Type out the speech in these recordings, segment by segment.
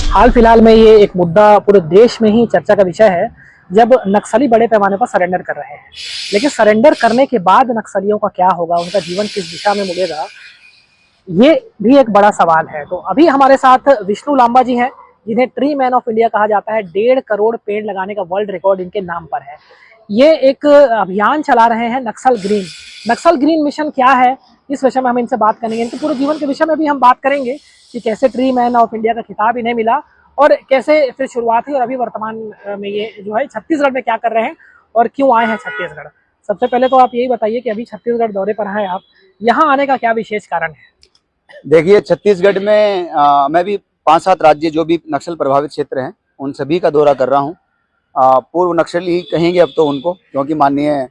हाल फिलहाल में ये एक मुद्दा पूरे देश में ही चर्चा का विषय है, जब नक्सली बड़े पैमाने पर सरेंडर कर रहे हैं। लेकिन सरेंडर करने के बाद नक्सलियों का क्या होगा, उनका जीवन किस दिशा में मुड़ेगा, ये भी एक बड़ा सवाल है। तो अभी हमारे साथ विष्णु लांबा जी हैं, जिन्हें ट्री मैन ऑफ इंडिया कहा जाता है। 1.5 करोड़ पेड़ लगाने का वर्ल्ड रिकॉर्ड इनके नाम पर है। ये एक अभियान चला रहे हैं, नक्सल ग्रीन। नक्सल ग्रीन मिशन क्या है, इस विषय में हम इनसे बात करेंगे। इनके पूरे जीवन के विषय में भी हम बात करेंगे कि कैसे ट्री मैन ऑफ इंडिया का खिताब इन्हें मिला और कैसे फिर शुरुआत हुई और अभी वर्तमान में ये जो है छत्तीसगढ़ में क्या कर रहे हैं और क्यों आए हैं छत्तीसगढ़। सबसे पहले तो आप यही बताइए कि अभी छत्तीसगढ़ दौरे पर हैं आप, यहाँ आने का क्या विशेष कारण है? देखिए, छत्तीसगढ़ में मैं भी 5-7 राज्य जो भी नक्सल प्रभावित क्षेत्र हैं उन सभी का दौरा कर रहा हूं। पूर्व नक्सली कहेंगे अब तो उनको, क्योंकि माननीय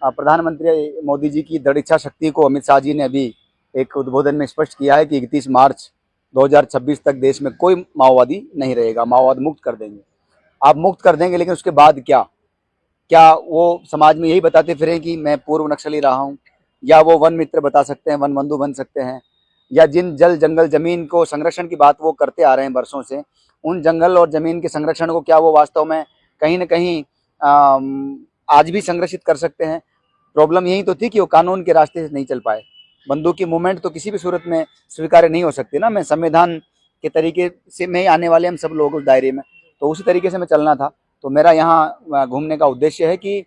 प्रधानमंत्री मोदी जी की दृढ़ इच्छा शक्ति को अमित शाह जी ने अभी एक उद्बोधन में स्पष्ट किया है कि 31 मार्च 2026 तक देश में कोई माओवादी नहीं रहेगा, माओवाद मुक्त कर देंगे। आप मुक्त कर देंगे, लेकिन उसके बाद क्या क्या वो समाज में यही बताते फिरें कि मैं पूर्व नक्सली रहा हूँ, या वो वन मित्र बता सकते हैं, वन बंधु बन सकते हैं, या जिन जल जंगल जमीन को संरक्षण की बात वो करते आ रहे हैं वर्षों से, उन जंगल और जमीन के संरक्षण को क्या वो वास्तव में कहीं न कहीं आज भी संरक्षित कर सकते हैं? प्रॉब्लम यही तो थी कि वो कानून के रास्ते से नहीं चल पाए। बंदूक की मूवमेंट तो किसी भी सूरत में स्वीकार्य नहीं हो सकती ना। मैं संविधान के तरीके से में ही आने वाले हम सब लोग उस दायरे में, तो उसी तरीके से मैं चलना था। तो मेरा यहाँ घूमने का उद्देश्य है कि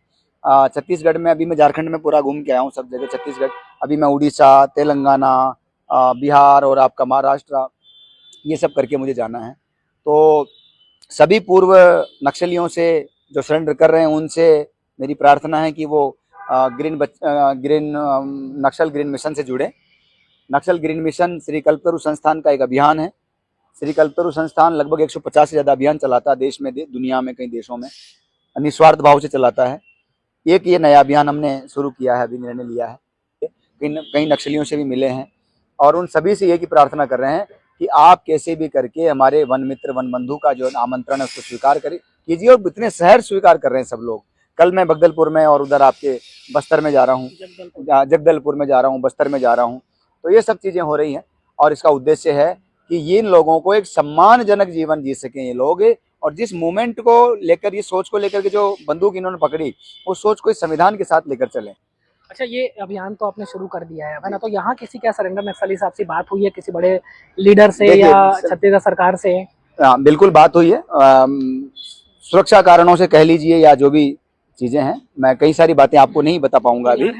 छत्तीसगढ़ में, अभी मैं झारखंड में पूरा घूम के आया हूँ, सब जगह छत्तीसगढ़, अभी मैं उड़ीसा, तेलंगाना, बिहार और आपका महाराष्ट्र, ये सब करके मुझे जाना है। तो सभी पूर्व नक्सलियों से जो सरेंडर कर रहे हैं उनसे मेरी प्रार्थना है कि वो नक्सल ग्रीन मिशन से जुड़े। नक्सल ग्रीन मिशन श्री कल्पतरु संस्थान का एक अभियान है। श्री कल्पतरु संस्थान लगभग 150 से ज़्यादा अभियान चलाता है देश में, दुनिया में कई देशों में निस्वार्थ भाव से चलाता है। एक ये नया अभियान हमने शुरू किया है, अभी निर्णय लिया है। कई नक्सलियों से भी मिले हैं और उन सभी से ये प्रार्थना कर रहे हैं कि आप कैसे भी करके हमारे वन मित्र, वन बंधु का जो आमंत्रण है उसको स्वीकार कीजिए। और इतने शहर स्वीकार कर रहे हैं सब लोग। कल मैं बगदलपुर में और उधर आपके बस्तर में जा रहा हूँ, जगदलपुर में जा रहा हूँ, बस्तर में जा रहा हूँ। तो ये सब चीज़ें हो रही हैं और इसका उद्देश्य है कि ये इन लोगों को एक सम्मानजनक जीवन जी सकें ये लोग। और जिस मूवमेंट को लेकर, ये सोच को लेकर के जो बंदूक इन्होंने पकड़ी, वो सोच को इस संविधान के साथ लेकर चलें। अच्छा, ये अभियान तो आपने शुरू कर दिया है ना, तो यहाँ किसी क्या सरेंडर नक्सली साहब से बात हुई है, किसी बड़े लीडर से या छत्तीसगढ़ सरकार से? बिल्कुल बात हुई है। सुरक्षा कारणों से कह लीजिए या जो भी चीजें हैं, मैं कई सारी बातें आपको नहीं बता पाऊंगा अभी।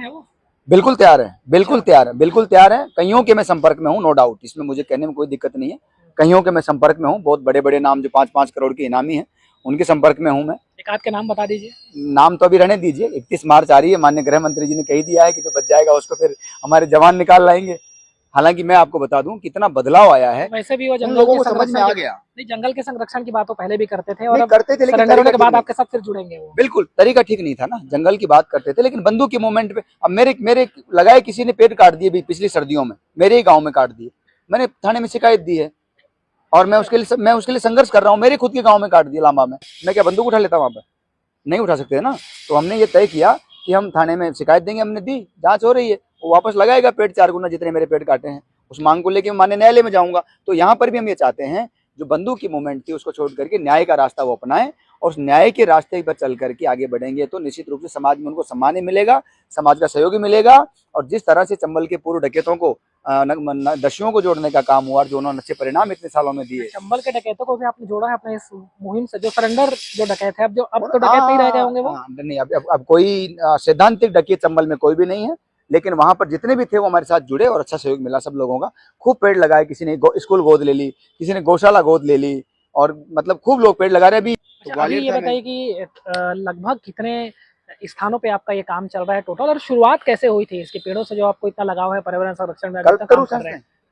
बिल्कुल तैयार है, बिल्कुल तैयार है, बिल्कुल तैयार है। कईयों के मैं संपर्क में हूँ, नो डाउट, इसमें मुझे कहने में कोई दिक्कत नहीं है। कईयों के मैं संपर्क में हूँ, बहुत बड़े बड़े नाम जो 5-5 करोड़ के इनामी हैं, उनके संपर्क में हूँ मैं। एक आध के नाम बता दीजिए। नाम तो अभी रहने दीजिए, 31 मार्च आ रही है, माननीय गृह मंत्री जी ने कही दिया है कि जो बच जाएगा उसको फिर हमारे जवान निकाल लाएंगे। हालांकि मैं आपको बता दूं कितना बदलाव आया है। वैसे भी वो लोगों को समझ में आ गया। नहीं, जंगल के संरक्षण की बात तो पहले भी करते थे और करते थे, लेकिन होने के बाद आपके साथ फिर जुड़ेंगे वो। बिल्कुल तरीका ठीक नहीं था ना। जंगल की बात करते थे, लेकिन बंदूक के मोमेंट पे अब मेरे लगाए किसी ने पेड़ काट दिए पिछली सर्दियों में, मेरे ही गाँव में काट दिए। मैंने थाने में शिकायत दी है और मैं उसके लिए संघर्ष कर रहा हूँ। मेरे खुद के गाँव में काट दिया, लांबा में। मैं क्या बंदूक उठा लेता वहां पर? नहीं उठा सकते ना। तो हमने ये तय किया कि हम थाने में शिकायत देंगे। हमने दी, जांच हो रही है, वो वापस लगाएगा पेड़ 4 गुना जितने मेरे पेड़ काटे हैं। उस मांग को लेकर माननीय न्यायालय में जाऊंगा। तो यहाँ पर भी हम ये चाहते हैं, जो बंदूक की मूवमेंट थी उसको छोड़ करके न्याय का रास्ता वो अपनाएं और उस न्याय के रास्ते पर चल करके आगे बढ़ेंगे तो निश्चित रूप से समाज में उनको सम्मान मिलेगा, समाज का सहयोग मिलेगा। और जिस तरह से चंबल के पूर्व डकैतों को, दस्युओं को जोड़ने का काम हुआ, जो उन्होंने अच्छे परिणाम इतने सालों में दिए। चंबल के डकैतों को भी आपने जोड़ा है अपने इस मुहिम से? जो सरेंडर जो डकैत है, अब तो डकैत नहीं रह गए होंगे वो? नहीं, अब कोई सैद्धांतिक डकैत चंबल में कोई भी नहीं है, लेकिन वहां पर जितने भी थे वो हमारे साथ जुड़े और अच्छा सहयोग मिला सब लोगों का। खूब पेड़ लगाए, किसी ने स्कूल गोद ले ली, किसी ने गौशाला गोद ले ली, और मतलब खूब लोग पेड़ लगा रहे। अभी अभी ये बताइए कि लगभग कितने स्थानों पे आपका ये काम चल रहा है टोटल, और शुरुआत कैसे हुई थी इसके पेड़ों से जो आपको इतना लगाव है पर्यावरण संरक्षण में?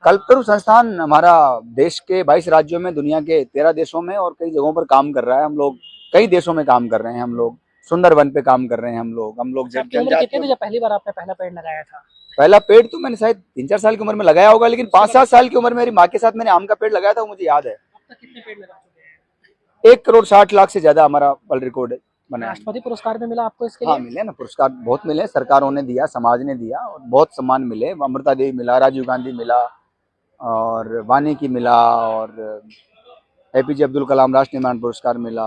कल्पतरु संस्थान हमारा देश के 22 राज्यों में, दुनिया के 13 देशों में और कई जगहों पर काम कर रहा है। हम लोग कई देशों में काम कर रहे हैं। हम लोग सुंदरवन पे काम कर रहे हैं। हम लोग कितने थे जब पहली बार आपने पहला पेड़ लगाया था? पहला पेड़ तो मैंने शायद 3-4 साल की उम्र में लगाया होगा, लेकिन 5-7 साल की उम्र में मेरी माँ के साथ मैंने आम का पेड़ लगाया था, वो मुझे याद है। कितने पेड़ लगा चुके हैं? 1,60,00,000 से ज्यादा हमारा वर्ल्ड रिकॉर्ड है। राष्ट्रपति पुरस्कार भी मिला आपको इसके लिए? हाँ, मिले ना, पुरस्कार बहुत मिले, सरकारों ने दिया, समाज ने दिया, और बहुत सम्मान मिले। अमृता देवी मिला, राजीव गांधी मिला, और वानी की मिला, और एपीजे अब्दुल कलाम राष्ट्रीय निर्माण पुरस्कार मिला,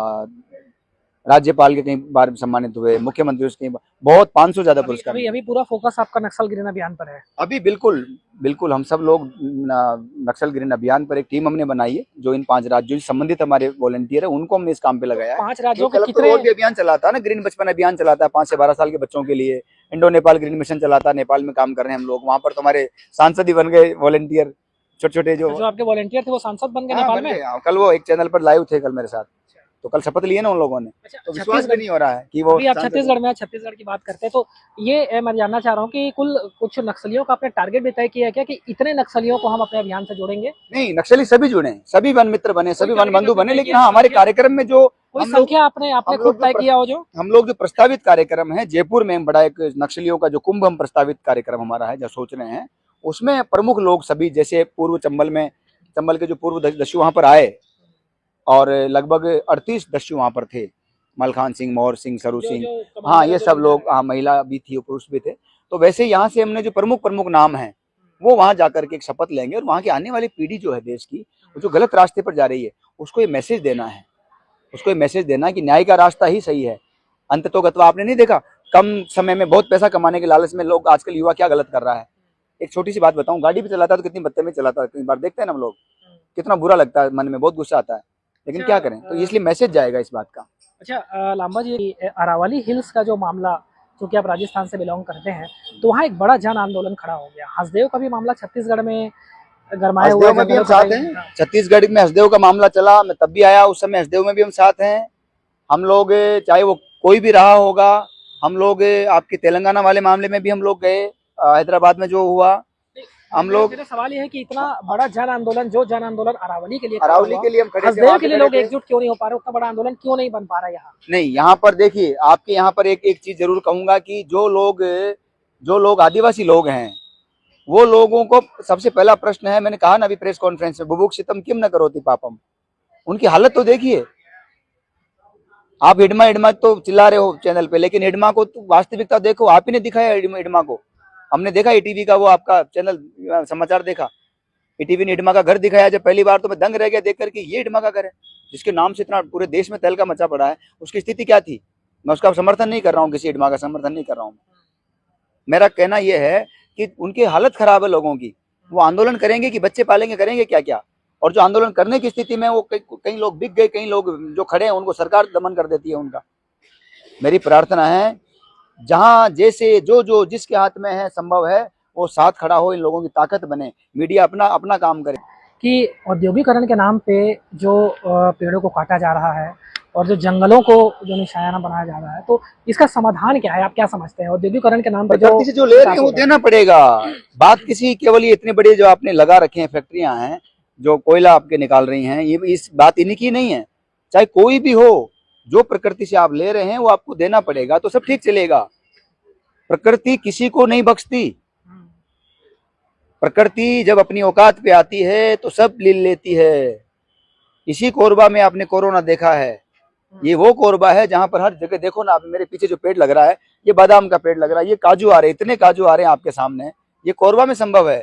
राज्यपाल के कई बार सम्मानित हुए, मुख्यमंत्री उसके बहुत 500 से ज्यादा पुरस्कार अभी मिले। अभी पूरा फोकस आपका नक्सल गिरन अभियान पर है। अभी बिल्कुल बिल्कुल हम सब लोग नक्सल गिरन अभियान पर एक टीम हमने बनाई है, जो इन 5 राज्यों से संबंधित हमारे वॉलंटियर है उनको हमने इस काम पे लगाया है। 5 राज्यों के कलेक्टर कितने और भी अभियान चलाता है ना, ग्रीन बचपन अभियान चलाता है 5 से 12 साल के बच्चों के लिए, इंडो नेपाल ग्रीन मिशन चलाता है, नेपाल में काम कर रहे हैं हम लोग, वहां पर तो हमारे सांसद ही बन गए वॉलंटियर, छोटे छोटे जो आपके वॉलंटियर थे वो सांसद बन गए हाँ, नेपाल बन में। गए। कल वो एक चैनल पर लाइव थे कल मेरे साथ, तो कल शपथ लिए ना उन लोगों ने, अच्छा, तो विश्वास भी नहीं हो रहा है कि वो अभी आप सांसद छत्तीसगढ़ में छत्तीसगढ़ की बात करते हैं तो ये मैं जानना चाह रहा हूँ कि कुल कुछ नक्सलियों का आपने टारगेट भी तय किया है क्या कि इतने नक्सलियों को हम अपने अभियान से जोड़ेंगे? नहीं, नक्सली सभी जुड़े, सभी वन मित्र बने, सभी वन target बंधु आपने बने, तय लेकिन किया? हाँ हमारे संख्या? कार्यक्रम में जो कोई हम लोग संख्या आपने हम खुद लोग तय किया हो जो? हम लोग जो प्रस्तावित कार्यक्रम है जयपुर में, बड़ा एक नक्सलियों का जो कुंभ हम प्रस्तावित कार्यक्रम हमारा है जो सोच रहे हैं, उसमें प्रमुख लोग सभी, जैसे पूर्व चंबल के जो पूर्व दस्यु वहां पर आए और लगभग 38 दस्यु वहां पर थे, मलखान सिंह, मोहर सिंह, सरू सिंह, हाँ ये सब लोग, हाँ महिला भी थी, पुरुष भी थे। तो वैसे यहाँ से हमने जो प्रमुख प्रमुख नाम हैं वो वहां जाकर के एक शपथ लेंगे, और वहां की आने वाली पीढ़ी जो है देश की, वो जो गलत रास्ते पर जा रही है उसको ये मैसेज देना है, उसको ये मैसेज देना है कि न्याय का रास्ता ही सही है। अंततोगत्वा आपने नहीं देखा, कम समय में बहुत पैसा कमाने के लालच में लोग, आजकल युवा क्या गलत कर रहा है। एक छोटी सी बात बताऊं, गाड़ी भी चलाता है तो कितनी बदतमीजी चलाता है, कई बार देखते हैं ना हम लोग, कितना बुरा लगता है, मन में बहुत गुस्सा आता है, लेकिन क्या करें, तो इसलिए मैसेज जाएगा इस बात का। अच्छा लांबा जी, अरावली हिल्स का जो मामला, क्योंकि आप राजस्थान से बिलोंग करते हैं, तो वहाँ एक बड़ा जन आंदोलन खड़ा हो गया। हसदेव का भी मामला छत्तीसगढ़ में गरमाया हुआ हसदेव में भी हम साथ हैं, छत्तीसगढ़ में हसदेव का मामला चला, मैं तब भी आया, उस समय हसदेव में भी हम साथ हैं। हम लोग चाहे वो कोई भी रहा होगा, हम लोग आपके तेलंगाना वाले मामले में भी हम लोग गए, हैदराबाद में जो हुआ, हम लोग, मेरा सवाल ये है कि इतना बड़ा जन आंदोलन, जो जन आंदोलन अरावली के लिए अरावली के लिए हम खड़े थे, हसदेव वहाँ के पे लिए खड़े लोग थे। एकजुट क्यों नहीं हो पा रहे, उतना बड़ा आंदोलन क्यों नहीं बन पा रहा यहाँ? नहीं, यहाँ पर देखिए, आपके यहाँ पर एक चीज जरूर कहूंगा कि जो लोग आदिवासी लोग हैं, वो लोगों को सबसे पहला प्रश्न है, मैंने कहा ना अभी प्रेस कॉन्फ्रेंस में, बुभुक्षितम किम न करोति पापम, उनकी हालत तो देखिए। आप हिडमा हिडमा तो चिल्ला रहे हो चैनल पे, लेकिन हिडमा को तो वास्तविकता देखो, आप ही ने दिखाया हिडमा को, हमने देखा ईटीवी का वो आपका चैनल समाचार देखा, ईटीवी ने हिडमा का घर दिखाया, जब पहली बार तो मैं दंग रह गया देख करके, ये हिडमा का घर है जिसके नाम से इतना पूरे देश में तहलका मचा पड़ा है, उसकी स्थिति क्या थी। मैं उसका समर्थन नहीं कर रहा हूँ, किसी हिडमा का समर्थन नहीं कर रहा हूँ, मेरा कहना यह है कि उनकी हालत खराब है लोगों की, वो आंदोलन करेंगे कि बच्चे पालेंगे, करेंगे क्या क्या, और जो आंदोलन करने की स्थिति में वो कई लोग बिक गए, कई लोग जो खड़े हैं उनको सरकार दमन कर देती है उनका। मेरी प्रार्थना है, जहां जैसे जो जिसके हाथ में है संभव है वो साथ खड़ा हो, इन लोगों की ताकत बने, मीडिया अपना अपना काम करे। कि औद्योगिकरण के नाम पे जो पेड़ों को काटा जा रहा है और जो जंगलों को जो निशाना बनाया जा रहा है, तो इसका समाधान क्या है, आप क्या समझते हैं? औद्योगिकरण के नाम पे प्रकृति से जो ले रहे हैं वो देना पड़ेगा। बात किसी केवल ये इतने बड़े जो आपने लगा रखे हैं फैक्ट्रियां हैं जो कोयला आपके निकाल रही हैं, ये इस बात इन्हीं की नहीं है, चाहे कोई भी हो, जो प्रकृति से आप ले रहे हैं वो आपको देना पड़ेगा, तो सब ठीक चलेगा। प्रकृति किसी को नहीं बख्शती, प्रकृति जब अपनी औकात पे आती है तो सब ले लेती है। इसी कोरबा में आपने कोरोना देखा है, ये वो कोरबा है जहां पर हर जगह देखो ना, आप मेरे पीछे जो पेड़ लग रहा है, ये बादाम का पेड़ लग रहा है, ये काजू आ रहे हैं, इतने काजू आ रहे हैं आपके सामने, ये कोरबा में संभव है,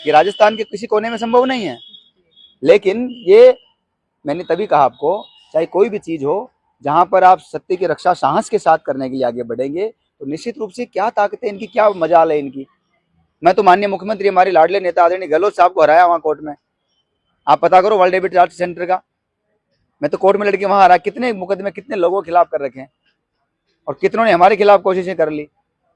ये राजस्थान के किसी कोने में संभव नहीं है। लेकिन ये मैंने तभी कहा आपको, चाहे कोई भी चीज हो, जहां पर आप सत्य की रक्षा साहस के साथ करने के लिए आगे बढ़ेंगे, तो निश्चित रूप से क्या ताकत है इनकी, क्या मजाल है इनकी। मैं तो माननीय मुख्यमंत्री हमारे लाडले नेता आदरणीय गहलोत साहब को हराया वहां कोर्ट में, आप पता करो वर्ल्ड डेबिट आर्ट सेंटर का, मैं तो कोर्ट में लड़के वहां हरा, कितने मुकदमे कितने लोगों के खिलाफ कर रखे हैं, और कितनों ने हमारे खिलाफ कोशिशें कर ली,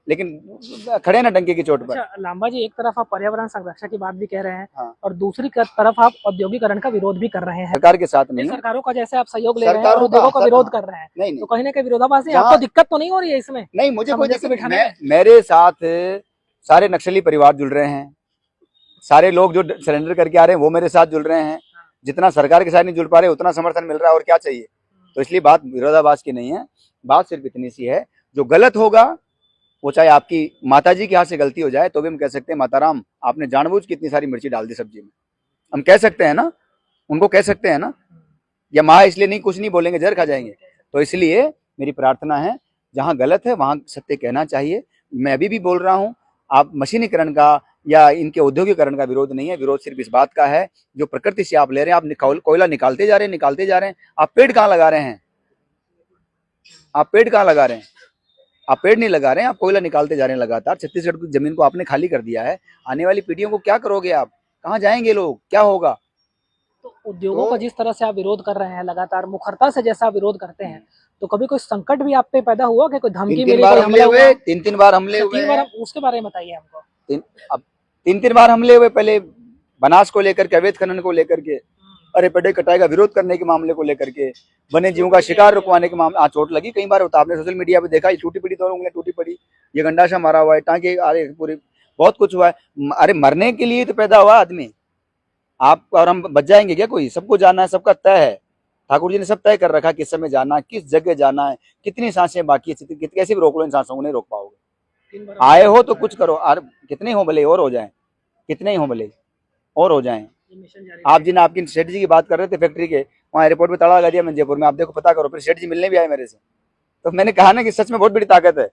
लेकिन खड़े ना डंके की चोट पर। अच्छा लांबा जी, एक तरफ आप पर्यावरण संरक्षण की बात भी कह रहे हैं, हाँ। और दूसरी तरफ आप औद्योगिकरण का विरोध भी कर रहे हैं। सरकार के साथ नहीं, सरकारों का जैसे आप सहयोग ले रहे हैं और सरकारों उद्योगों का का विरोध कर रहे हैं, नहीं तो कहीं ना कहीं विरोधाभास है, जहाँ- आपको दिक्कत तो नहीं हो रही है इसमें? नहीं, मुझे कोई सामंजस्य दिक्कत बिठाने नहीं, मेरे साथ सारे नक्सली परिवार जुड़ रहे हैं, सारे लोग जो सरेंडर करके आ रहे हैं वो मेरे साथ जुड़ रहे हैं, जितना सरकार के साथ नहीं जुड़ पा रहे उतना समर्थन मिल रहा है, और क्या चाहिए। तो इसलिए बात विरोधाभास की नहीं है, बात सिर्फ इतनी सी है, जो गलत होगा वो चाहे आपकी माताजी के हाथ से गलती हो जाए तो भी हम कह सकते हैं माताराम आपने जानबूझ के इतनी सारी मिर्ची डाल दी सब्जी में, हम कह सकते हैं ना, उनको कह सकते हैं ना, या माँ इसलिए नहीं कुछ नहीं बोलेंगे, जहर खा जाएंगे। तो इसलिए मेरी प्रार्थना है, जहाँ गलत है वहाँ सत्य कहना चाहिए। मैं अभी भी बोल रहा हूँ, आप मशीनीकरण का या इनके औद्योगिकरण का विरोध नहीं है। विरोध सिर्फ इस बात का है, जो प्रकृति से आप ले रहे हैं, आप कोयला निकालते जा रहे हैं। आप पेड़ कहाँ लगा रहे हैं? आप पेड़ कहाँ लगा रहे हैं? आप पेड़ नहीं लगा रहे हैं, आप कोयला निकालते जा रहे हैं लगातार। छत्तीसगढ़ की जमीन को आपने खाली कर दिया है। आने वाली पीढ़ियों को क्या करोगे आप? कहाँ जाएंगे लोग? क्या होगा? तो उद्योगों का जिस तरह से आप विरोध कर रहे हैं, लगातार मुखरता से जैसा आप विरोध करते हैं, तो कभी कोई संकट भी आप पे पैदा हुआ कि कोई धमकी मिली, कोई हमला हुआ? तीन बार हमले हुए तीन बार, उसके बारे में बताइए हमको। तीन बार हमले हुए। पहले बनास को लेकर के, अवैध खनन को लेकर के, अरे पेड़ कटाई का विरोध करने के मामले को लेकर के, वन्य जीवों का शिकार रुकवाने के मामले। चोट लगी कई बार होता, आपने सोशल मीडिया पे देखा, ये टूटी पड़ी, दोनों उंगलियां टूटी पड़ी, ये गंडासा मारा हुआ है, टांके, अरे पूरे बहुत कुछ हुआ है। अरे मरने के लिए तो पैदा हुआ आदमी। आप और हम बच जाएंगे क्या? कोई, सबको जाना है, सबका तय है। ठाकुर जी ने सब तय कर रखा, किस समय जाना, किस जगह जाना है, कितनी सांसें बाकी है, कैसे भी रोक लो इन सांसों को, नहीं रोक पाओगे। आए हो तो कुछ करो, कितने हो भले और हो जाए, कितने ही हो भले और हो जाए। आप जिन आपकी सेठ जी की बात कर रहे थे फैक्ट्री के, वहाँ एयरपोर्ट पे ताला लगा दिया मैंने जयपुर में, आप देखो पता करो। फिर सेठ जी मिलने भी आए मेरे से, तो मैंने कहा ना कि सच में बहुत बड़ी ताकत है,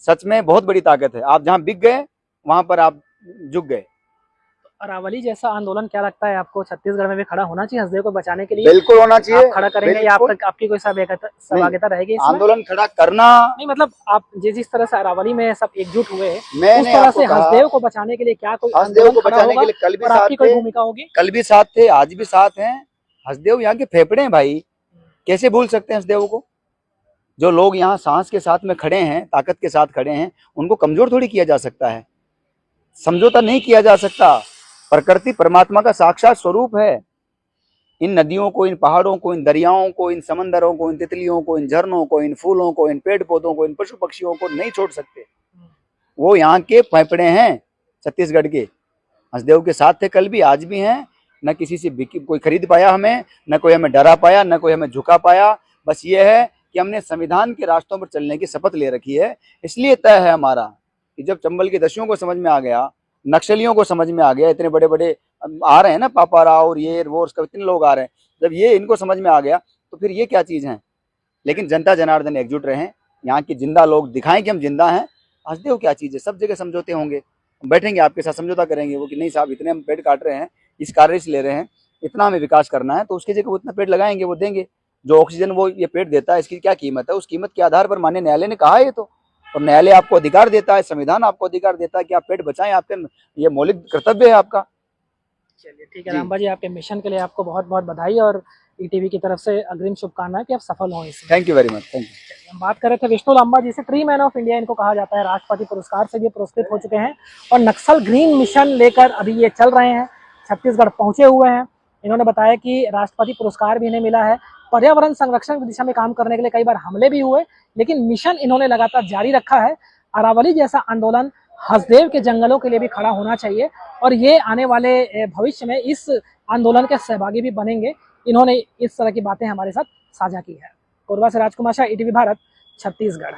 सच में बहुत बड़ी ताकत है। आप जहाँ बिक गए वहां पर आप झुक गए। अरावली जैसा आंदोलन क्या लगता है आपको छत्तीसगढ़ में भी खड़ा होना चाहिए हसदेव को बचाने के लिए? बिल्कुल होना चाहिए। आप खड़ा करेंगे या आपकी कोई सहभागिता रहेगी इसमें? आंदोलन खड़ा करना नहीं, मतलब आप जिस तरह से अरावली में सब एकजुट हुए, मैंने उस तरह से हसदेव को बचाने के लिए क्या कोई हसदेव को बचाने के लिए कल भी साथ आपकी कोई भूमिका होगी? कल भी साथ थे, आज भी साथ हैं। हसदेव यहाँ के फेफड़े हैं भाई, कैसे भूल सकते हैं हसदेव को? जो लोग यहाँ सांस के साथ में खड़े हैं, ताकत के साथ खड़े हैं, उनको कमजोर थोड़ी किया जा सकता है, समझौता नहीं किया जा सकता। प्रकृति परमात्मा का साक्षात स्वरूप है। इन नदियों को, इन पहाड़ों को, इन दरियाओं को, इन समंदरों को, इन तितलियों को, इन झरनों को, इन फूलों को, इन पेड़ पौधों को, इन पशु पक्षियों को नहीं छोड़ सकते। वो यहाँ के फेफड़े हैं छत्तीसगढ़ के। हसदेव के साथ थे, कल भी आज भी हैं। न किसी से कोई खरीद पाया हमें, न कोई हमें डरा पाया, न कोई हमें झुका पाया। बस ये है कि हमने संविधान के रास्तों पर चलने की शपथ ले रखी है। इसलिए तय है हमारा कि जब चंबल के दस्युओं को समझ में आ गया, नक्सलियों को समझ में आ गया, इतने बड़े बड़े आ रहे हैं ना, पापा राव और ये वो इतने लोग आ रहे हैं, जब ये इनको समझ में आ गया तो फिर ये क्या चीज़ है। लेकिन जनता जनार्दन एकजुट रहें, यहाँ के जिंदा लोग दिखाएं कि हम जिंदा हैं। हसदेव क्या चीज़ है? सब जगह समझौते होंगे, बैठेंगे आपके साथ, समझौता करेंगे वो कि नहीं साहब इतने हम पेड़ काट रहे हैं, इस कार्य से ले रहे हैं, इतना हमें विकास करना है, तो उसकी जगह वो इतना पेड़ लगाएंगे, वो देंगे। जो ऑक्सीजन वो ये पेड़ देता है, इसकी क्या कीमत है, उस कीमत के आधार पर माननीय न्यायालय ने कहा है ये तो। और न्यायालय आपको अधिकार देता है, संविधान आपको अधिकार देता है कि आप पेड़ बचाएं, आपके ये मौलिक कर्तव्य है आपका। चलिए ठीक है रामबा जी, आपके मिशन के लिए आपको बहुत बहुत बधाई और ईटीवी की तरफ से अग्रिम शुभकामनाएं कि आप सफल हों इसमें। Thank you very much. Thank you. हम बात कर रहे थे विष्णु लांबा जी से, ट्री मैन ऑफ इंडिया इनको कहा जाता है, राष्ट्रपति पुरस्कार से भी पुरस्कृत हो चुके हैं और नक्सल ग्रीन मिशन लेकर अभी ये चल रहे हैं, छत्तीसगढ़ पहुंचे हुए हैं। इन्होंने बताया कि राष्ट्रपति पुरस्कार भी इन्हें मिला है। पर्यावरण संरक्षण की दिशा में काम करने के लिए कई बार हमले भी हुए, लेकिन मिशन इन्होंने लगातार जारी रखा है। अरावली जैसा आंदोलन हसदेव के जंगलों के लिए भी खड़ा होना चाहिए और ये आने वाले भविष्य में इस आंदोलन के सहभागी भी बनेंगे। इन्होंने इस तरह की बातें हमारे साथ साझा की है। कोरबा से राजकुमार शाह, ईटीवी भारत, छत्तीसगढ़।